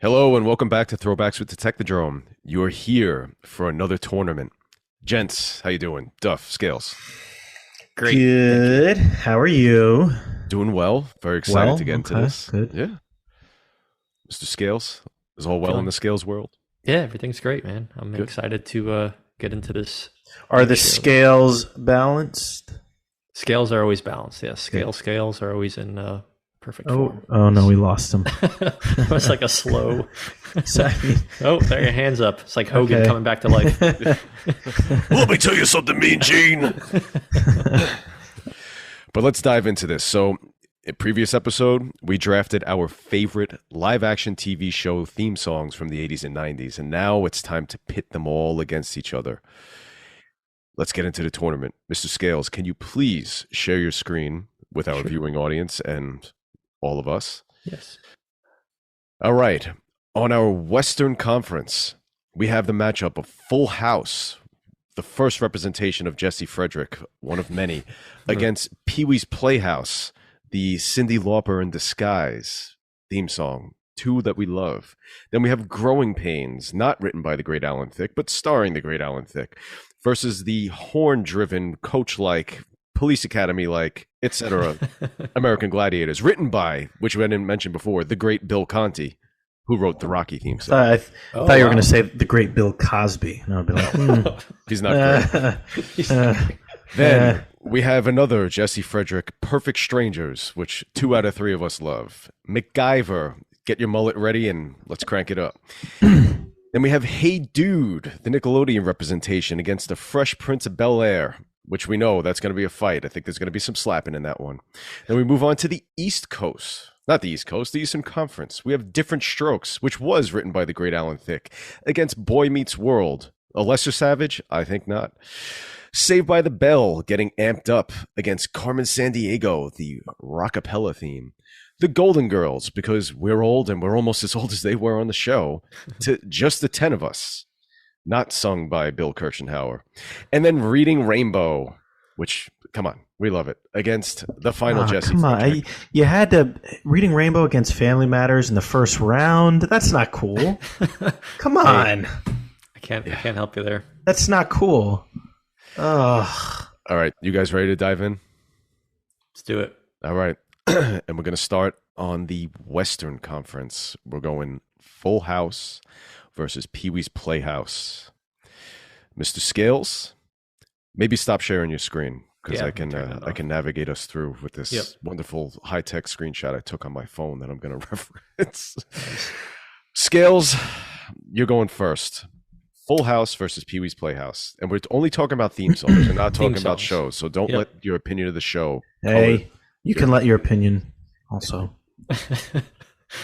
Hello and welcome back to Throwbacks with the Technodrome. You're here for another tournament. Gents, how you doing? Duff, Scales. Great. Good. How are you? Doing well. Very excited Well, to get into okay, this. good. Yeah. Mr. Scales, is all well in the Scales world? Yeah, everything's great, man. I'm Good. excited to get into this. Are the show. scales balanced? Scales are always balanced. Yes, scales are always in perfect Oh, form. oh no, we lost them. It was like a slow. So, Oh, there, your hands up. It's like Hogan Okay. coming back to life. Let me tell you something, Mean Gene. But let's dive into this. So, in previous episode, we drafted our favorite live-action TV show theme songs from the 80s and 90s, and now it's time to pit them all against each other. Let's get into the tournament. Mr. Scales, can you please share your screen with our viewing audience and all of us? Yes. All right. On our Western Conference, we have the matchup of Full House, the first representation of Jesse Frederick, one of many, against Pee-wee's Playhouse, the Cyndi Lauper in Disguise theme song, two that we love. Then we have Growing Pains, not written by the great Alan Thicke, but starring the great Alan Thicke, versus the horn-driven, coach-like, Police Academy-like, etc. American Gladiators, written by, which we didn't mention before, the great Bill Conti, who wrote the Rocky theme song. I thought you were going to say the great Bill Cosby. And I'd be like, He's not great. Then we have another Jesse Frederick, Perfect Strangers, which 2 out of 3 of us love. MacGyver, get your mullet ready and let's crank it up. Then we have Hey Dude, the Nickelodeon representation against the Fresh Prince of Bel-Air, which we know that's going to be a fight. I think there's going to be some slapping in that one. Then we move on to the East Coast. Not the East Coast, the Eastern Conference. We have Diff'rent Strokes, which was written by the great Alan Thicke, against Boy Meets World. A lesser savage? I think not. Saved by the Bell, getting amped up against Carmen Sandiego, the rockapella theme. The Golden Girls, because we're old and we're almost as old as they were on the show, to Just the 10 of Us, not sung by Bill Kirchenhauer. And then Reading Rainbow, which, come on, we love it, against the final Jesse come on. Frederick. You had to Reading Rainbow against Family Matters in the first round. That's not cool. Come on. I can't help you there. That's not cool. Ugh. All right, you guys ready to dive in? Let's do it. All right. And we're going to start on the Western Conference. We're going Full House versus Pee-wee's Playhouse. Mr. Scales, maybe stop sharing your screen because Yeah, I can navigate us through with this wonderful high-tech screenshot I took on my phone that I'm going to reference. Scales, you're going first. Full House versus Pee-wee's Playhouse. And we're only talking about theme songs. We're not talking about shows. So don't let your opinion of the show Hey, you can let your opinion also.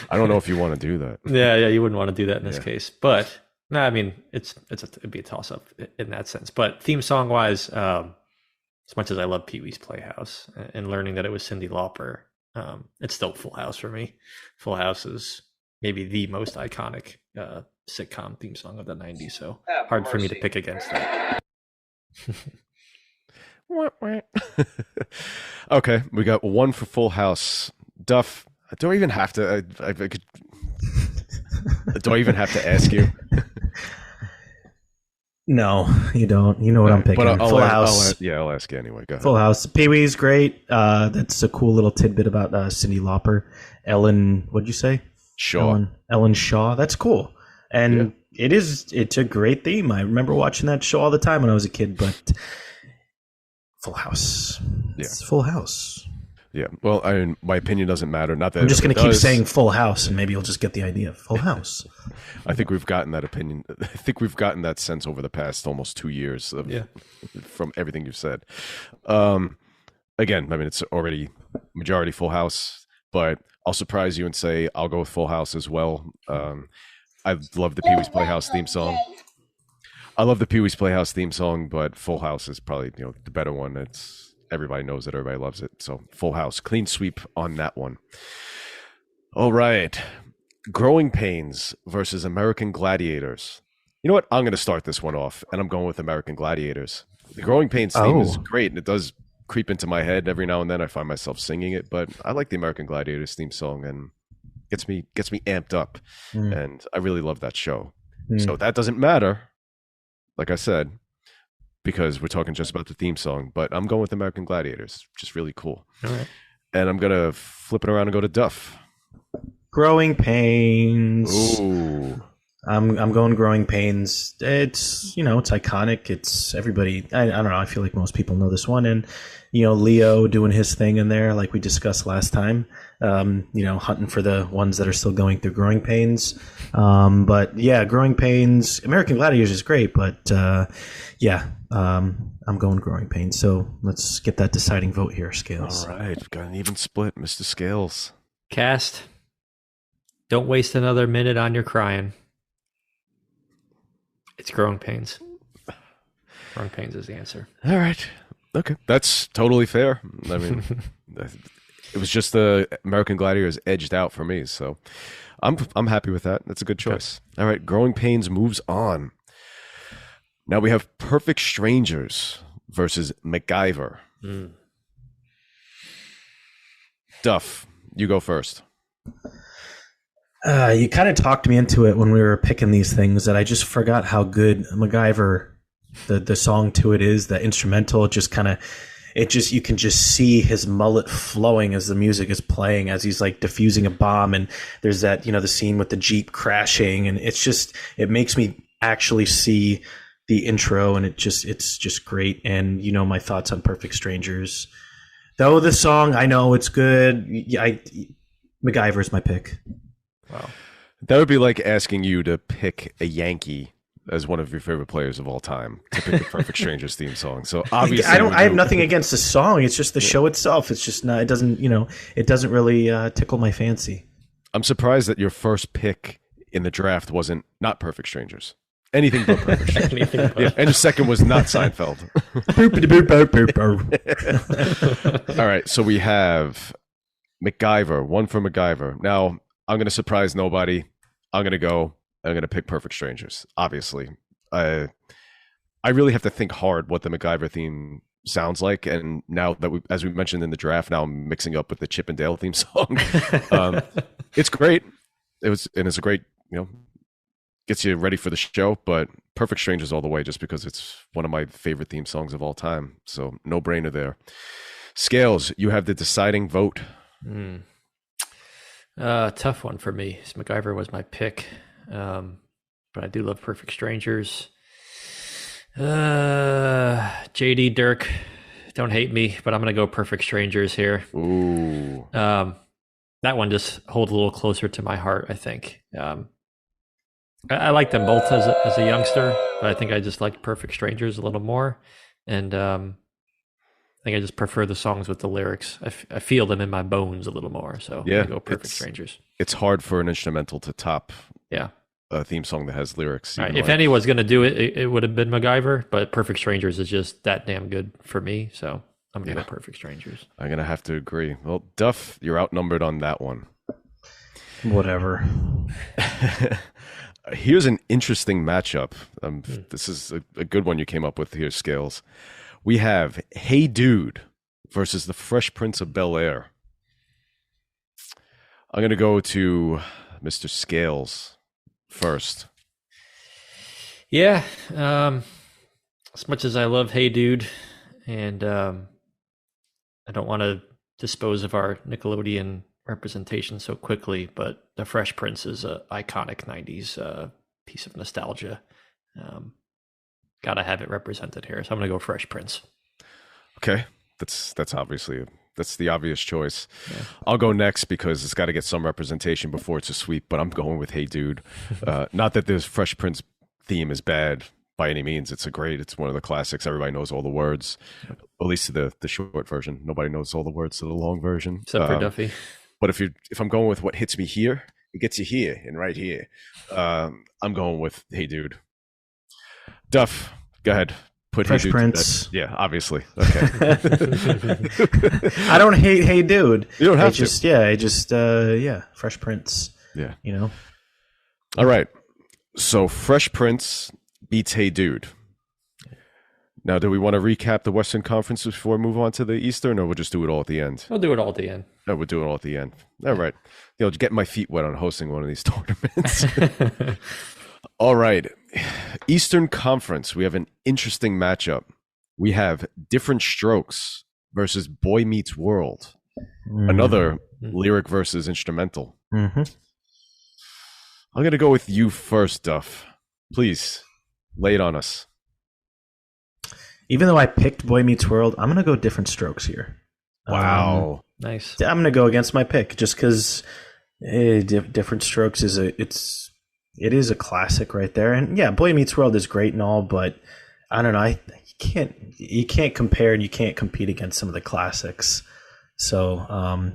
I don't know if you want to do that. Yeah, you wouldn't want to do that in this case. But no, I mean, it'd be a toss-up in that sense. But theme song-wise, as much as I love Pee-wee's Playhouse and learning that it was Cyndi Lauper, it's still Full House for me. Full House is maybe the most iconic sitcom theme song of the 90s, so hard for me to pick against that. Okay, we got one for Full House. Duff, do I even have to? I could. Do I even have to ask you? No, you don't. You know what I'm picking. But Full House. I'll ask you anyway. Go ahead. Full House. Pee-wee's great. That's a cool little tidbit about Cyndi Lauper. Ellen, what'd you say? Shaw. Ellen Shaw. That's cool. And it's a great theme. I remember watching that show all the time when I was a kid, but Full House. It's Full House. Yeah. Well, I mean, my opinion doesn't matter. Not that I'm just going to keep does. saying Full House, and maybe you'll just get the idea. Full House. I think we've gotten that opinion. I think we've gotten that sense over the past almost 2 years from everything you've said. Again, I mean, it's already majority Full House, but I'll surprise you and say I'll go with Full House as well. I love the Pee-wee's Playhouse theme song. But Full House is probably the better one. It's everybody knows it, everybody loves it. So Full House, clean sweep on that one. All right, Growing Pains versus American Gladiators. You know what? I'm going to start this one off, and I'm going with American Gladiators. The Growing Pains theme is great, and it does creep into my head every now and then. I find myself singing it, but I like the American Gladiators theme song, and gets me amped up, and I really love that show. Mm. So that doesn't matter, like I said, because we're talking just about the theme song. But I'm going with American Gladiators, just really cool. All right. And I'm gonna flip it around and go to Duff. Growing Pains. Ooh. I'm going Growing Pains. It's, it's iconic. It's everybody. I don't know. I feel like most people know this one. And, Leo doing his thing in there, like we discussed last time, hunting for the ones that are still going through growing pains. But yeah, Growing Pains, American Gladiators is great, but I'm going Growing Pains. So let's get that deciding vote here, Scales. All right. We've got an even split, Mr. Scales. Cast. Don't waste another minute on your crying. It's Growing Pains. Growing Pains is the answer. All right. Okay. That's totally fair. I mean, it was just the American Gladiators edged out for me. So I'm happy with that. That's a good choice. Okay. All right. Growing Pains moves on. Now we have Perfect Strangers versus MacGyver. Duff, you go first. You kind of talked me into it when we were picking these things that I just forgot how good MacGyver, the song to it is, the instrumental. You can just see his mullet flowing as the music is playing, as he's like diffusing a bomb. And there's that, the scene with the Jeep crashing. And it makes me actually see the intro, and it's just great. And my thoughts on Perfect Strangers. Though the song, I know it's good. MacGyver's my pick. Wow. That would be like asking you to pick a Yankee as one of your favorite players of all time to pick the Perfect Strangers theme song. So obviously I have nothing against the song. It's just the show itself. It's just not, it doesn't really tickle my fancy. I'm surprised that your first pick in the draft wasn't not Perfect Strangers. Anything but Perfect Strangers. And your second was not Seinfeld. All right, so we have MacGyver, one for MacGyver. Now, I'm going to surprise nobody. I'm going to pick Perfect Strangers, obviously. I really have to think hard what the MacGyver theme sounds like. And now that as we mentioned in the draft, now I'm mixing up with the Chip and Dale theme song. It's great. It's a great, gets you ready for the show, but Perfect Strangers all the way just because it's one of my favorite theme songs of all time. So no brainer there. Scales, you have the deciding vote. Tough one for me. MacGyver was my pick, but I do love Perfect Strangers. JD Dirk, don't hate me, but I'm gonna go Perfect Strangers here. Ooh. That one just holds a little closer to my heart, I think. I like them both as a youngster, but I think I just like Perfect Strangers a little more, and I think I just prefer the songs with the lyrics. I feel them in my bones a little more. So yeah, I go Perfect Strangers. It's hard for an instrumental to top a theme song that has lyrics. Right. If anyone's going to do it, it would have been MacGyver, but Perfect Strangers is just that damn good for me. So I'm going to go Perfect Strangers. I'm going to have to agree. Well, Duff, you're outnumbered on that one. Whatever. Here's an interesting matchup. This is a good one you came up with here, Scales. We have Hey Dude versus the Fresh Prince of Bel-Air. I'm going to go to Mr. Scales first. Yeah. As much as I love Hey Dude, and I don't want to dispose of our Nickelodeon representation so quickly, but the Fresh Prince is an iconic 90s piece of nostalgia. Gotta have it represented here, so I'm gonna go Fresh Prince. Okay, that's obviously that's the obvious choice. Yeah. I'll go next because it's got to get some representation before it's a sweep, but I'm going with Hey Dude. Not that this Fresh Prince theme is bad by any means. It's one of the classics. Everybody knows all the words, at least the short version. Nobody knows all the words to the long version, except for Duffy. But if I'm going with what hits me here, it gets you here and right here. I'm going with Hey Dude. Duff, go ahead. Put Fresh Hey Dude Prince. Yeah, obviously. Okay. I don't hate Hey Dude. You don't have to. Fresh Prince. Yeah. All right. So Fresh Prince beats Hey Dude. Now, do we want to recap the Western Conference before we move on to the Eastern, or we'll just do it all at the end? We'll do it all at the end. No, we'll do it all at the end. All right. Get my feet wet on hosting one of these tournaments. All right. Eastern Conference. We have an interesting matchup. We have Diff'rent Strokes versus Boy Meets World. Another lyric versus instrumental. I'm going to go with you first, Duff. Please, lay it on us. Even though I picked Boy Meets World, I'm going to go Diff'rent Strokes here. Wow. Nice. I'm going to go against my pick just because Diff'rent Strokes is it is a classic right there. And yeah, Boy Meets World is great and all, but I don't know. You can't compare and you can't compete against some of the classics. So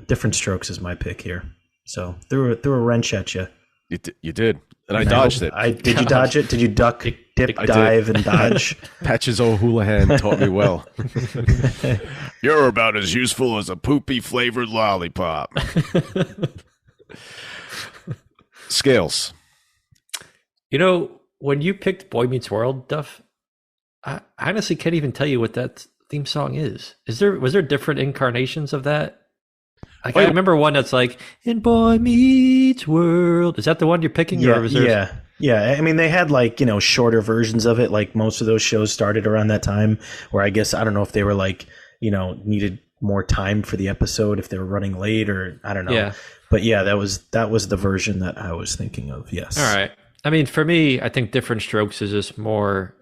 Diff'rent Strokes is my pick here. So threw a wrench at you. You did, and I dodged it. Did you dodge it? Did you duck, dip, dive, and dodge? Patches O'Houlihan taught me well. You're about as useful as a poopy flavored lollipop. Scales. When you picked Boy Meets World, Duff, I honestly can't even tell you what that theme song is. Was there different incarnations of that? I remember one that's like "In Boy Meets World." Is that the one you're picking? Yeah, or was there... yeah. I mean, they had shorter versions of it. Like most of those shows started around that time. Where I guess I don't know if they were needed more time for the episode if they were running late or I don't know. Yeah. But yeah, that was the version that I was thinking of. Yes. All right. I mean, for me, I think Diff'rent Strokes is just more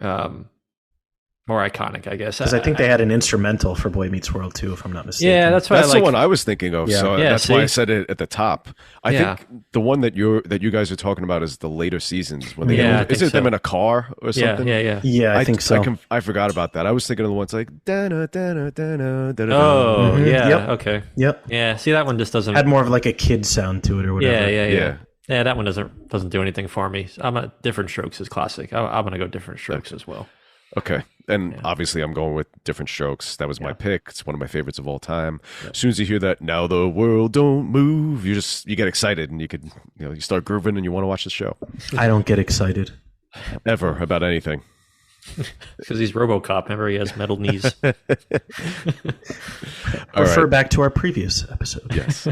iconic, I guess. Because I think they had an instrumental for Boy Meets World too, if I'm not mistaken. Yeah, that's the one I was thinking of. Yeah. So that's why I said it at the top. I Yeah. think the one that you guys are talking about is the later seasons when they is it so. them in a car or something? Yeah. I think so. I forgot about that. I was thinking of the ones like da-na, da-na, da-na, da-na, Oh, yeah. Yep. Okay. Yep. Yeah. See, that one just doesn't Had more of like a kid sound to it or whatever. Yeah. Yeah, that one doesn't do anything for me. Diff'rent Strokes is classic. I'm gonna go Diff'rent Strokes as well. Okay. And obviously I'm going with Diff'rent Strokes. That was my pick. It's one of my favorites of all time. As soon as you hear that, now the world don't move, you get excited and you start grooving and you want to watch the show. I don't get excited. Ever about anything. Because he's RoboCop. Remember, he has metal knees. Refer back to our previous episode. Yes.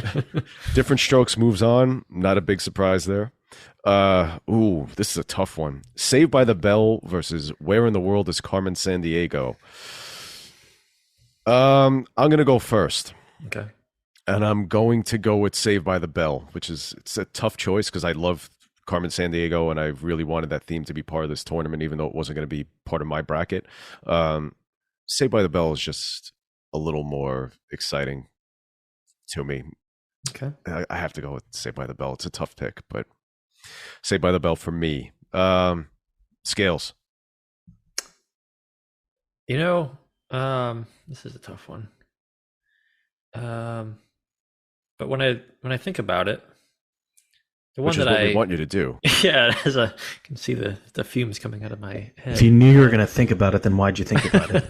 Diff'rent Strokes moves on. Not a big surprise there. This is a tough one. Saved by the Bell versus Where in the World is Carmen Sandiego? I'm gonna go first. Okay. And I'm going to go with Saved by the Bell, it's a tough choice because I love Carmen Sandiego and I really wanted that theme to be part of this tournament, even though it wasn't going to be part of my bracket. Saved by the Bell is just a little more exciting to me. Okay. I have to go with Saved by the Bell. It's a tough pick, but Saved by the Bell for me. Scales. This is a tough one. But when I think about it, Which is what we want you to do. Yeah, I can see the fumes coming out of my head. If you knew you were going to think about it, then why'd you think about it?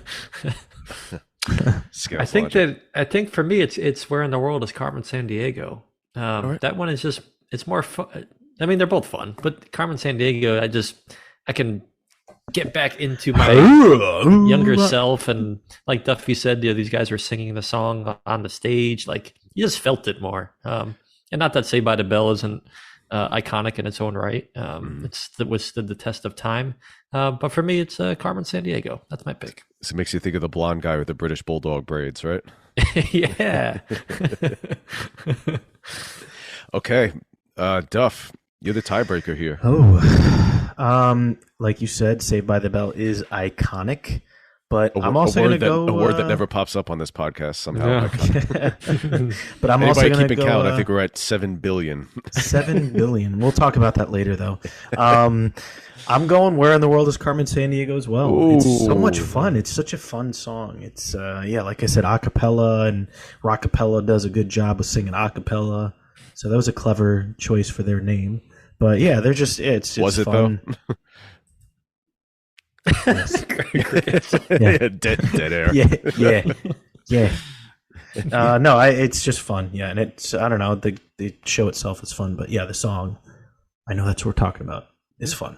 I think for me it's Where in the World is Carmen Sandiego. Right. That one is it's more fun. I mean, they're both fun, but Carmen Sandiego, I can get back into my younger self, and like Duffy said, these guys were singing the song on the stage. Like you just felt it more. And not that Saved by the Bell isn't iconic in its own right. It withstood the test of time. But for me, it's Carmen Sandiego. That's my pick. So it makes you think of the blonde guy with the British Bulldog braids, right? Yeah. Okay. Duff, you're the tiebreaker here. Like you said, Saved by the Bell is iconic. But I'm also going to go... A word that never pops up on this podcast somehow. Yeah. But I'm also going to go... count? I think we're at 7 billion. 7 billion. We'll talk about that later, though. I'm going Where in the World is Carmen Sandiego as well. Ooh. It's so much fun. It's such a fun song. It's, like I said, a cappella, and Rockapella does a good job of singing a cappella. So that was a clever choice for their name. But yeah, they're just... It's was it, fun. Though? Yes. Yeah. Dead air. Yeah. No, it's just fun. Yeah, and it's, I don't know, the show itself is fun, but yeah, the song, I know that's what we're talking about, is fun.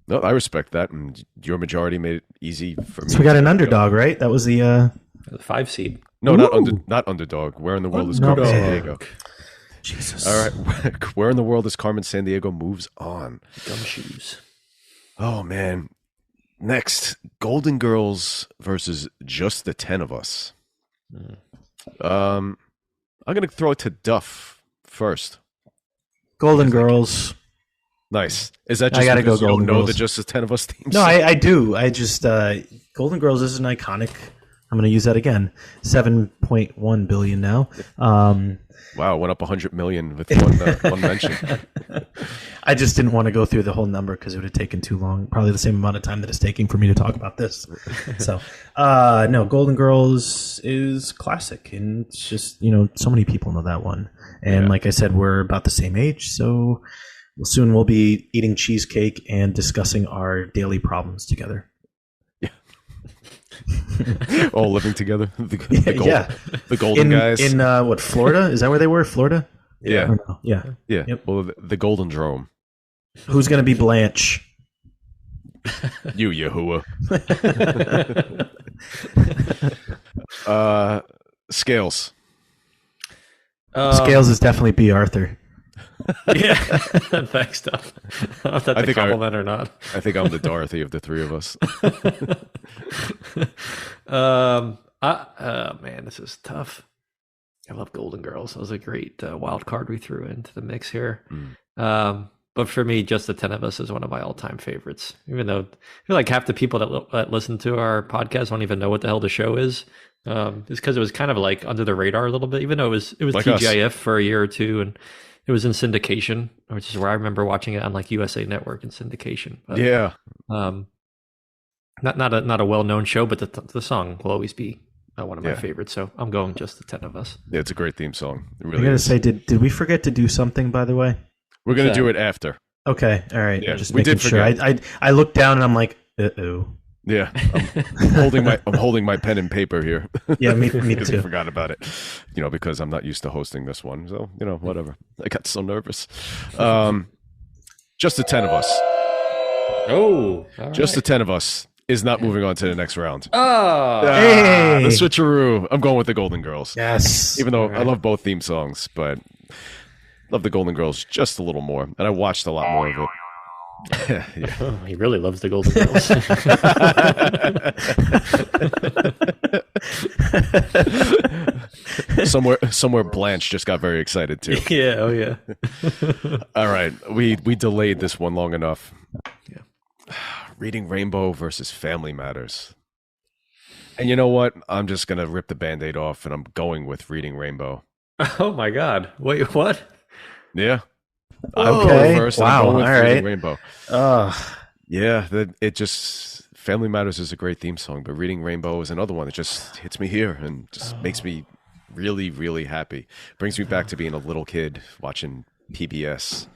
No, I respect that, and your majority made it easy for me. So we got an underdog, right? That was the 5 seed. No, not underdog. Where in the world is Carmen Sandiego? Jesus. All right, where in the world is Carmen Sandiego moves on? Gumshoes. Oh man. Next, Golden Girls versus Just the 10 of Us. I'm gonna throw it to Duff first. Golden Girls. Nice. Is that just I gotta because go you don't Golden know Girls. the Just the 10 of Us theme No, song? I do. I just Golden Girls is an iconic. I'm going to use that again. 7.1 billion now. Wow, went up 100 million with one mention. I just didn't want to go through the whole number because it would have taken too long. Probably the same amount of time that it's taking for me to talk about this. So, no, Golden Girls is classic, and it's just so many people know that one. And like I said, we're about the same age, so soon we'll be eating cheesecake and discussing our daily problems together. All living together. The Golden in, guys. In what, Florida? Is that where they were? Florida? Yeah. Or no? Yeah. Yeah. Yep. Well, the Golden Drome. Who's going to be Blanche? You, Yahuwah. Scales. Scales is definitely B. Arthur. Yeah. Thanks, Duff. I don't know if that's a compliment or not. I think I'm the Dorothy of the three of us. Man, this is tough. I love Golden Girls. That was a great wild card we threw into the mix here. But for me, Just the 10 of Us is one of my all-time favorites. Even though I feel like half the people that listen to our podcast don't even know what the hell the show is. It's because it was kind of like under the radar a little bit, even though it was like TGIF for a year or two, and it was in syndication, which is where I remember watching it on like USA Network in syndication. But, yeah. Not a well-known show, but the song will always be one of my favorites. So I'm going Just the 10 of Us. Yeah, it's a great theme song. It really I gotta is. say, did we forget to do something, by the way? We're gonna do it after. Okay, all right. Yeah, just we making did sure. forget. I looked down and I'm like, uh-oh. Yeah, I'm holding my pen and paper here. Yeah, me Because too. I forgot about it. Because I'm not used to hosting this one. So whatever. I got so nervous. Just the 10 of Us. Oh, all Just the 10 of Us is not moving on to the next round. Oh, Hey! The switcheroo. I'm going with the Golden Girls. Yes. Even though I love both theme songs, but love the Golden Girls just a little more. And I watched a lot more of it. Yeah. Oh, he really loves the Golden Girls. somewhere Blanche just got very excited too. Yeah, oh yeah. All right, we delayed this one long enough. Yeah. Reading Rainbow versus Family Matters. And you know what? I'm just gonna rip the Band-Aid off, and I'm going with Reading Rainbow. Oh my God! Wait, what? Yeah. Okay. I'm going first. Wow. I'm going with All Reading right. Rainbow. Yeah, it just Family Matters is a great theme song, but Reading Rainbow is another one that just hits me here and just makes me really, really happy. Brings me back to being a little kid watching PBS.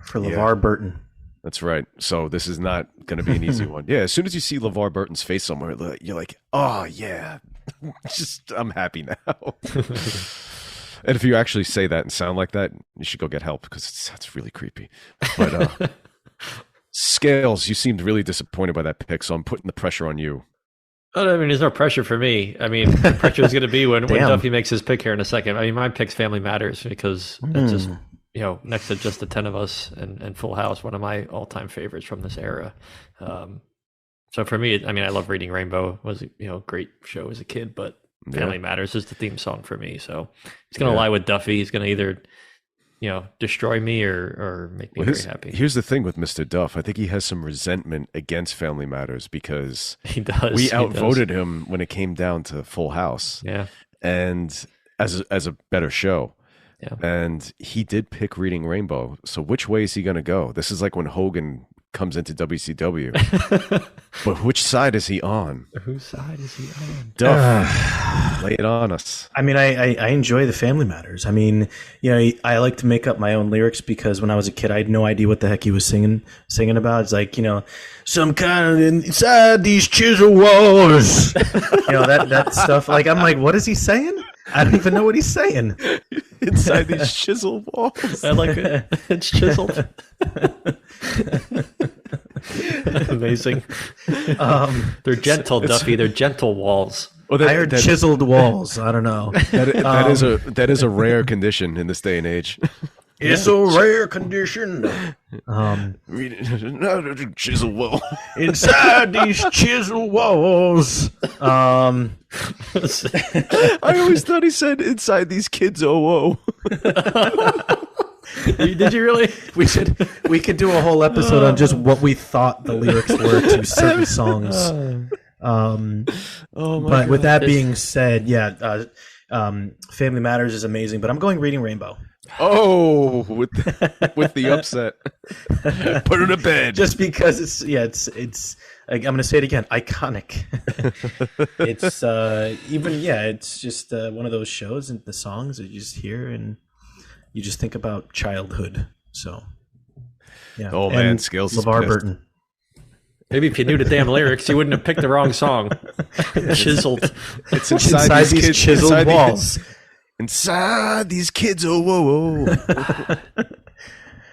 For LeVar Burton. That's right. So this is not going to be an easy one. Yeah, as soon as you see LeVar Burton's face somewhere, you're like, oh, yeah. I'm happy now. And if you actually say that and sound like that, you should go get help because that's really creepy. But Scales, you seemed really disappointed by that pick, so I'm putting the pressure on you. Oh, I mean, there's no pressure for me. I mean, the pressure is going to be when Duffy makes his pick here in a second. I mean, my pick's Family Matters because it's just, next to Just the 10 of Us and Full House, one of my all-time favorites from this era. So for me, I mean, I love Reading Rainbow. It was a great show as a kid, but Family Matters is the theme song for me. So he's going to lie with Duffy. He's going to either destroy me or make me very happy. Here's the thing with Mr. Duff. I think he has some resentment against Family Matters because he does. We outvoted him when it came down to Full House. Yeah. And as a better show. Yeah. And he did pick Reading Rainbow. So which way is he going to go? This is like when Hogan comes into WCW. But which side is he on? Whose side is he on? Duff, lay it on us. I mean, I enjoy the Family Matters. I mean, I like to make up my own lyrics because when I was a kid, I had no idea what the heck he was singing about. It's like, some kind of inside these chisel walls. that stuff. Like, I'm like, what is he saying? I don't even know what he's saying. Inside these chisel walls. I like it. It's chiseled. Amazing. They're gentle, Duffy. They're gentle walls. Well, I heard chiseled walls. I don't know. That is a rare condition in this day and age. It's a rare condition. Chisel wall. Inside these chisel walls. I always thought he said inside these kids. Oh, Did you really? We could do a whole episode on just what we thought the lyrics were to certain songs. But with that being said, Family Matters is amazing. But I'm going Reading Rainbow. Oh, with the upset. Put it to bed. Just because it's I'm going to say it again, iconic. It's it's just one of those shows and the songs that you just hear and you just think about childhood. So, yeah. Oh man, Scales is LeVar pissed. Burton. Maybe if you knew the damn lyrics, you wouldn't have picked the wrong song. Chiseled. It's inside these kids, chiseled walls. Inside these kids, whoa.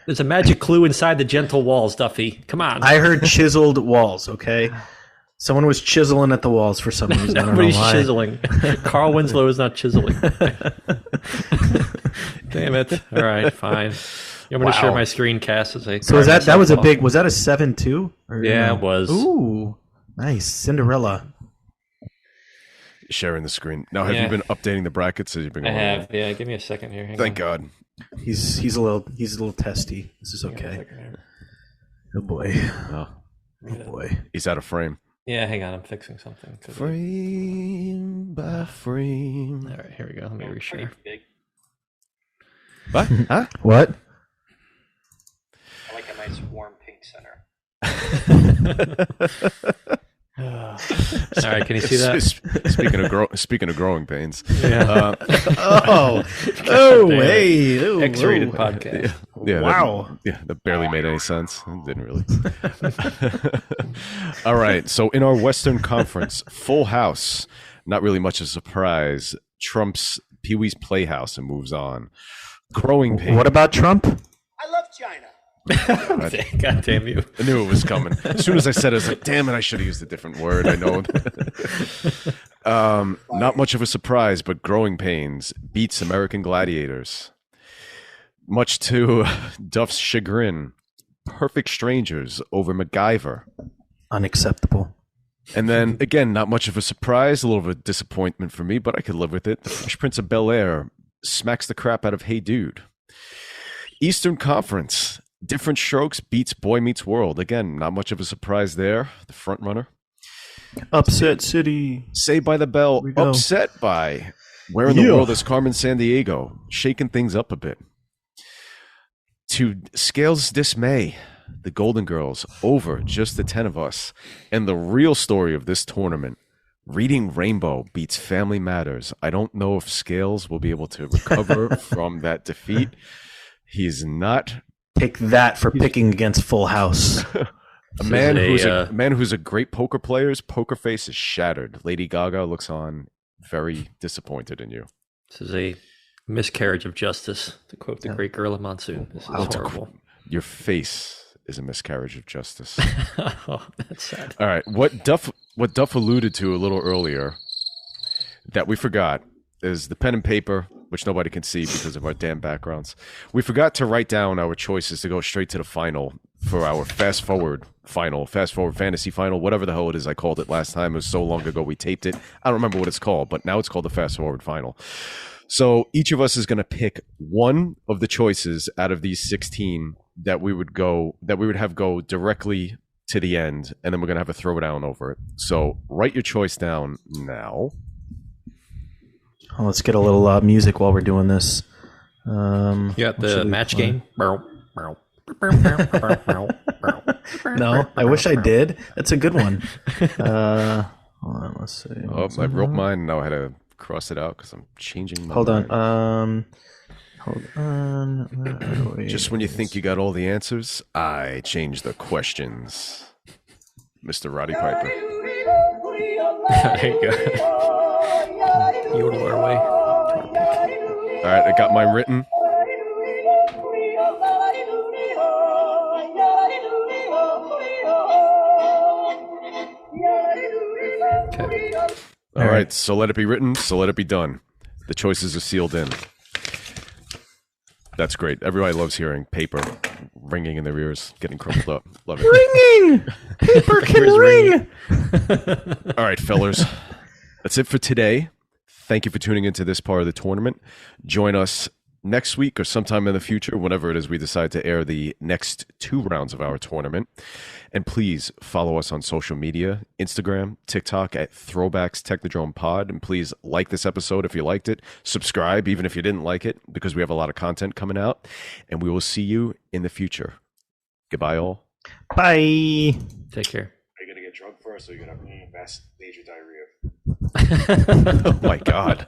There's a magic clue inside the gentle walls, Duffy. Come on. I heard chiseled walls, okay? Someone was chiseling at the walls for some reason. Nobody's I don't know why. chiseling. Carl Winslow is not chiseling. Damn it. All right, fine. I'm going to share my screencast as I. So was that was a big? Was that a 7-2? Yeah, it was. Ooh, nice Cinderella. Sharing the screen. Now, have you been updating the brackets? As you've been I going have. Yeah, give me a second here. Thank God. He's a little testy. This is okay. Oh boy. Oh boy. He's out of frame. Yeah, hang on. I'm fixing something. Frame by frame. All right, here we go. Let me reshare. What? Huh? What? I like a nice warm pink center. All right, can you see that? Speaking of growing pains. Yeah. Hey. X-rated podcast. Yeah. Wow. That barely made any sense. It didn't really. All right. So in our Western Conference, Full House, not really much of a surprise, trumps Pee-wee's Playhouse and moves on. Growing pains. What about Trump? I love China. God damn you. I knew it was coming. As soon as I said it, I was like, damn it, I should have used a different word. I know. Not much of a surprise, but Growing Pains beats American Gladiators. Much to Duff's chagrin, Perfect Strangers over MacGyver. Unacceptable. And then, again, not much of a surprise, a little bit of disappointment for me, but I could live with it. The Fresh Prince of Bel-Air smacks the crap out of Hey Dude. Eastern Conference, Diff'rent Strokes beats Boy Meets World. Again, not much of a surprise there. The front runner. Upset City. Saved by the Bell, upset by Where in the World is Carmen Sandiego, shaking things up a bit. To Scales' dismay, the Golden Girls over just the 10 of us. And the real story of this tournament, Reading Rainbow beats Family Matters. I don't know if Scales will be able to recover from that defeat. He's not. Take that for picking against Full House. A man who's a great poker player's poker face is shattered. Lady Gaga looks on very disappointed in you. This is a miscarriage of justice, to quote the great Gorilla Monsoon. This is horrible. Your face is a miscarriage of justice. Oh, that's sad. All right, what Duff alluded to a little earlier that we forgot is the pen and paper, which nobody can see because of our damn backgrounds. We forgot to write down our choices to go straight to the final for our fast forward fantasy final, whatever the hell it is. I called it last time. It was so long ago we taped it. I don't remember what it's called, but now it's called the fast forward final. So each of us is going to pick one of the choices out of these 16 that we would have go directly to the end, and then we're going to have a throwdown over it. So write your choice down now. Oh, let's get a little music while we're doing this. You got the match game? No, I wish I did. That's a good one. Hold on, let's see. Oh, I wrote mine. Now I had to cross it out because I'm changing my Hold mind. on. Hold on. Just when you think you got all the answers, I change the questions. Mr. Roddy Piper. There you go. Yodel our way. All right, I got mine written. All right. So let it be written. So let it be done. The choices are sealed in. That's great. Everybody loves hearing paper ringing in their ears, getting crumpled up. Love it. Ringing! Paper can ring! All right, fellers. That's it for today. Thank you for tuning into this part of the tournament. Join us next week or sometime in the future, whenever it is we decide to air the next 2 rounds of our tournament. And please follow us on social media, Instagram, TikTok at Throwbacks Technodrome Pod. And please like this episode if you liked it. Subscribe even if you didn't like it, because we have a lot of content coming out. And we will see you in the future. Goodbye, all. Bye. Take care. Are you going to get drunk first, or are you going to have major diarrhea? Oh, my God.